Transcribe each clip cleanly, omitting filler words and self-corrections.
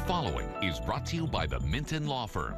The following is brought to you by the Minton Law Firm.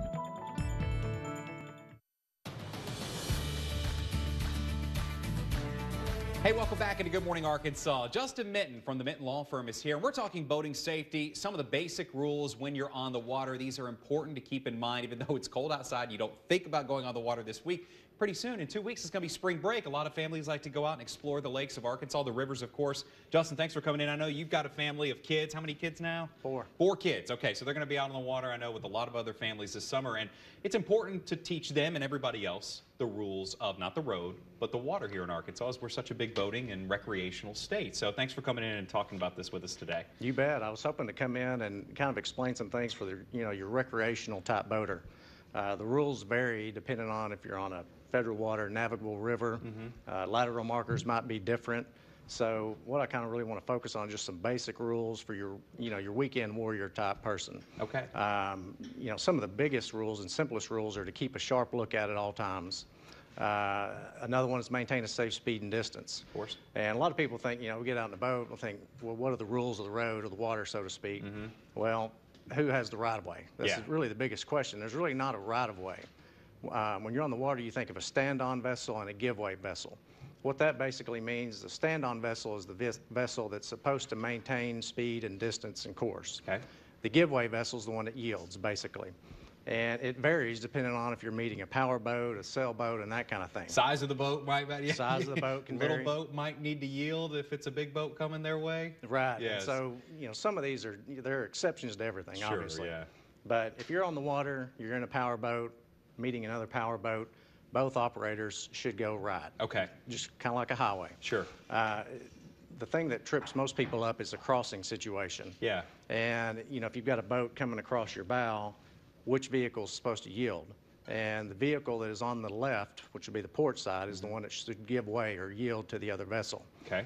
Hey, welcome back into Good Morning Arkansas. Justin Minton from the Minton Law Firm is here. We're talking boating safety, some of the basic rules when you're on the water. These are important to keep in mind, even though it's cold outside. You don't think about going on the water this week. Pretty soon, in 2 weeks, it's going to be spring break. A lot of families like to go out and explore the lakes of Arkansas, the rivers, of course. Justin, thanks for coming in. I know you've got a family of kids. How many kids now? 4. 4 kids. Okay, so they're going to be out on the water, I know, with a lot of other families this summer. And it's important to teach them and everybody else the rules of not the road, but the water here in Arkansas, as we're such a big boating and recreational state. So thanks for coming in and talking about this with us today. You bet. I was hoping to come in and kind of explain some things for the, your recreational type boater. The rules vary depending on if you're on a federal water, navigable river. Lateral markers might be different. So what I kind of really want to focus on is just some basic rules for your, your weekend warrior type person. Okay. Some of the biggest rules and simplest rules are to keep a sharp look at all times. Another one is maintain a safe speed and distance. Of course. And a lot of people think, we get out in the boat, we'll think, well, what are the rules of the road or the water, so to speak? Well, who has the right-of-way? That's really the biggest question. There's really not a right-of-way. When you're on the water, you think of a stand-on vessel and a give-way vessel. What that basically means, the stand-on vessel is the vessel that's supposed to maintain speed and distance and course. Okay. The give-way vessel is the one that yields, basically. And it varies depending on if you're meeting a power boat, a sailboat, and that kind of thing. Size of the boat might vary. Size of the boat can Little vary. boat might need to yield if it's a big boat coming their way. Right. Yes. And so, some of these there are exceptions to everything, Sure, obviously. yeah. But if you're on the water, you're in a power boat, meeting another power boat, both operators should go right. Okay. Just kind of like a highway. Sure. The thing that trips most people up is a crossing situation. Yeah. And, if you've got a boat coming across your bow, which vehicle is supposed to yield? And the vehicle that is on the left, which would be the port side, is the one that should give way or yield to the other vessel. Okay.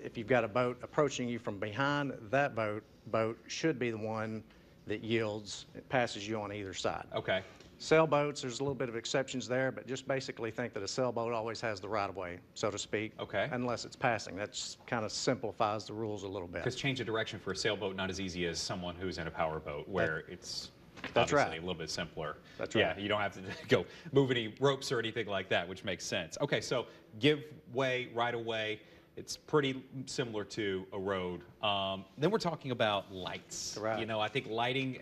If you've got a boat approaching you from behind, that boat should be the one that yields. It passes you on either side. Okay. Sailboats, there's a little bit of exceptions there, but just basically think that a sailboat always has the right-of-way, so to speak. Okay. Unless it's passing. That kind of simplifies the rules a little bit. Because change of direction for a sailboat not as easy as someone who's in a power boat, where it's That's obviously right. a little bit simpler. That's right. Yeah, you don't have to go move any ropes or anything like that, which makes sense. Okay, so give way, right away. It's pretty similar to a road. Then we're talking about lights. Right. I think lighting,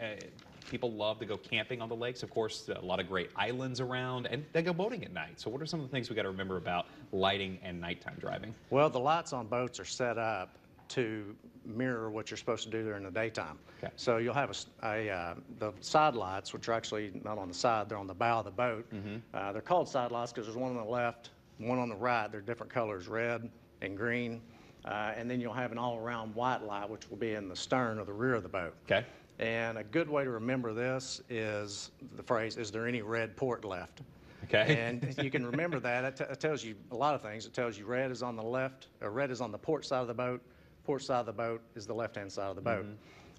people love to go camping on the lakes. Of course, a lot of great islands around, and they go boating at night. So what are some of the things we got to remember about lighting and nighttime driving? Well, the lights on boats are set up to mirror what you're supposed to do during the daytime. Okay. So you'll have the side lights, which are actually not on the side, they're on the bow of the boat. They're called side lights because there's one on the left, one on the right. They're different colors, red and green. And then you'll have an all-around white light, which will be in the stern or the rear of the boat. Okay. And a good way to remember this is the phrase, is there any red port left? Okay. And you can remember that. It tells you a lot of things. It tells you red is on the left, or red is on the port side of the boat. Port side of the boat is the left-hand side of the boat.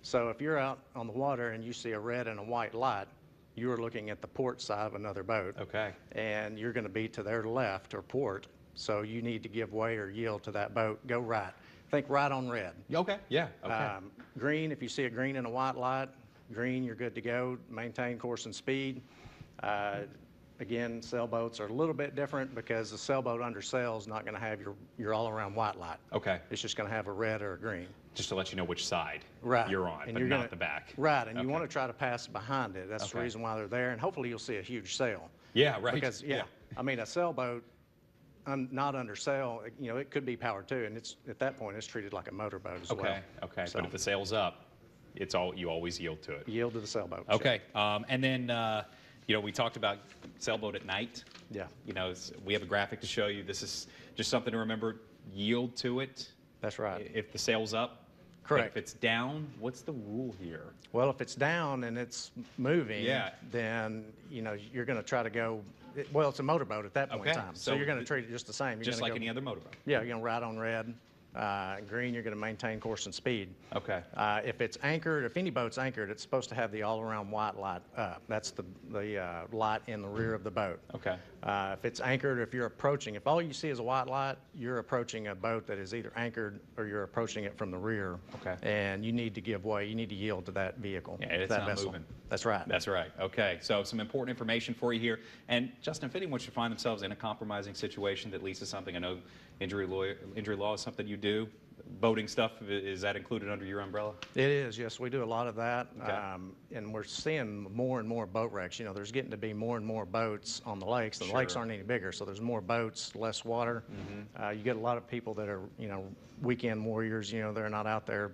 So if you're out on the water and you see a red and a white light, you're looking at the port side of another boat. Okay. And you're going to be to their left or port, so you need to give way or yield to that boat. Go right. Think right on red. Okay. Yeah. Okay. Green, if you see a green and a white light, green, you're good to go. Maintain course and speed. Again, sailboats are a little bit different because the sailboat under sail is not going to have your all-around white light. Okay. It's just going to have a red or a green. Just to let you know which side Right. you're on, And but you're not gonna, the back. Right, and you want to try to pass behind it. That's the Okay. reason why they're there, and hopefully you'll see a huge sail. Yeah, right. Because, I mean, a sailboat, not under sail, it could be powered too, and at that point, it's treated like a motorboat as well. Okay. So, But if the sail's up, you always yield to it. yield to the sailboat. Okay. And then, we talked about sailboat at night. Yeah. We have a graphic to show you. This is just something to remember. Yield to it. That's right. If the sail's up. Correct. If it's down, what's the rule here? Well, if it's down and it's moving, Yeah. then, you're going to try to go, well, it's a motorboat at that point in time. So you're going to treat it just the same. You're Just gonna like go, any other motorboat. Yeah, you're going to ride on red, Green, you're going to maintain course and speed. Okay. If it's anchored, if any boat's anchored, it's supposed to have the all-around white light up. That's the light in the rear of the boat. Okay. If it's anchored, if you're approaching, if all you see is a white light, you're approaching a boat that is either anchored or you're approaching it from the rear. Okay. And you need to give way. You need to yield to that vehicle. Yeah, it's that not vessel. moving. That's right. That's right. Okay. So some important information for you here. And Justin, if anyone should find themselves in a compromising situation that leads to something, I know injury law is something you do. Boating stuff, is that included under your umbrella? It is, yes. We do a lot of that. Okay. And we're seeing more and more boat wrecks. You know, there's getting to be more and more boats on the lakes. The lakes aren't any bigger, so there's more boats, less water. You get a lot of people that are, you know, weekend warriors. You know, they're not out there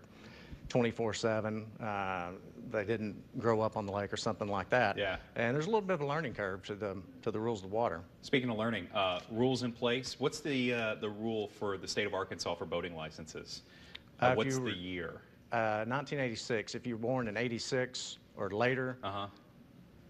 24/7. They didn't grow up on the lake or something like that. Yeah. And there's a little bit of a learning curve to the rules of the water. Speaking of learning, rules in place. What's the rule for the state of Arkansas for boating licenses? What's the year? 1986. If you're born in 86 or later,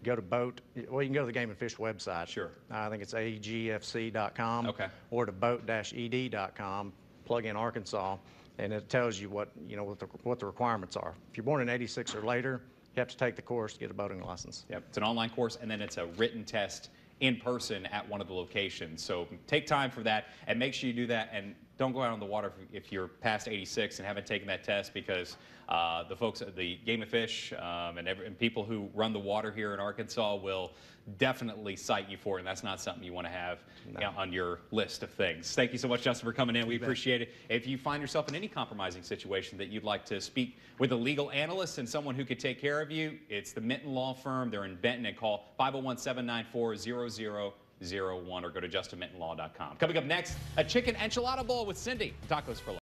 go to boat. Well, you can go to the Game and Fish website. Sure. I think it's agfc.com. Okay. Or to boat-ed.com. Plug in Arkansas, and it tells you what the requirements are. If you're born in 86 or later, you have to take the course to get a boating license. Yep. It's an online course, and then it's a written test in person at one of the locations. So take time for that, and make sure you do that. And don't go out on the water if you're past 86 and haven't taken that test, because the folks at the Game and Fish and people who run the water here in Arkansas will definitely cite you for it, and that's not something you want to have on your list of things. Thank you so much, Justin, for coming in. We appreciate it. If you find yourself in any compromising situation that you'd like to speak with a legal analyst and someone who could take care of you, it's the Minton Law Firm. They're in Benton, and call 501-794-0001 or go to justinmintonlaw.com. Coming up next, a chicken enchilada bowl with Cindy. Tacos for life.